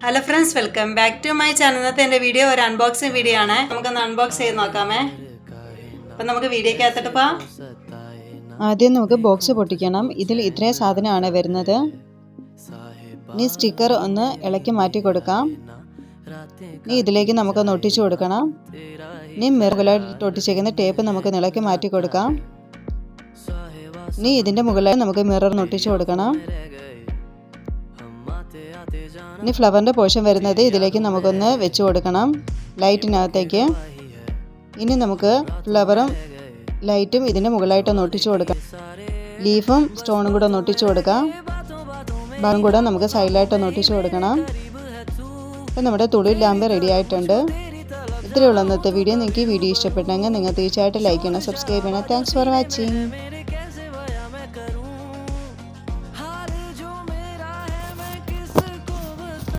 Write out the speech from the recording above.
Hello friends, welcome back to my channel. ഇന്നത്തെ എൻ്റെ video ഒരു അൺബോക്സിങ് വീഡിയോ ആണ്. നമുക്കൊന്ന് അൺബോക്സ് ചെയ്ത് നോക്കാമേ. അപ്പം നമുക്ക് വീഡിയോക്കകത്തോട്ട് പോകാം. ആദ്യം നമുക്ക് ബോക്സ് പൊട്ടിക്കണം. ഇതിൽ ഇത്രയും സാധനമാണ് വരുന്നത്. ഇനി സ്റ്റിക്കർ ഒന്ന് ഇളക്കി മാറ്റി കൊടുക്കാം. ഇനി ഇതിലേക്ക് നമുക്കൊന്ന് ഒട്ടിച്ചു കൊടുക്കണം. ഇനി മുകളിലായിട്ട് ഒട്ടിച്ചേക്കുന്ന ടേപ്പ് നമുക്ക് ഇളക്കി മാറ്റി കൊടുക്കാം. ഇനി ഇതിൻ്റെ മുകളിലായി നമുക്ക് മിറർ ഒട്ടിച്ചു കൊടുക്കണം. ഇനി ഫ്ലവറിൻ്റെ പോർഷൻ വരുന്നത് ഇതിലേക്ക് നമുക്കൊന്ന് വെച്ച് കൊടുക്കണം, ലൈറ്റിനകത്തേക്ക്. ഇനി നമുക്ക് ഫ്ലവറും ലൈറ്റും ഇതിൻ്റെ മുകളിലായിട്ടൊന്ന് ഒട്ടിച്ചു കൊടുക്കാം. ലീഫും സ്റ്റോണും കൂടെ ഒന്ന് ഒട്ടിച്ചു കൊടുക്കാം. ബാറും കൂടെ നമുക്ക് സൈഡിലായിട്ടൊന്ന് ഒട്ടിച്ചു കൊടുക്കണം. അപ്പം നമ്മുടെ തുളി ലാമ്പ് റെഡി ആയിട്ടുണ്ട്. ഇത്രയുള്ള ഇന്നത്തെ വീഡിയോ. നിങ്ങൾക്ക് ഈ വീഡിയോ ഇഷ്ടപ്പെട്ടെങ്കിൽ നിങ്ങൾ തീർച്ചയായിട്ടും ലൈക്ക് ചെയ്യണം, സബ്സ്ക്രൈബ് ചെയ്യണം. Thanks for watching.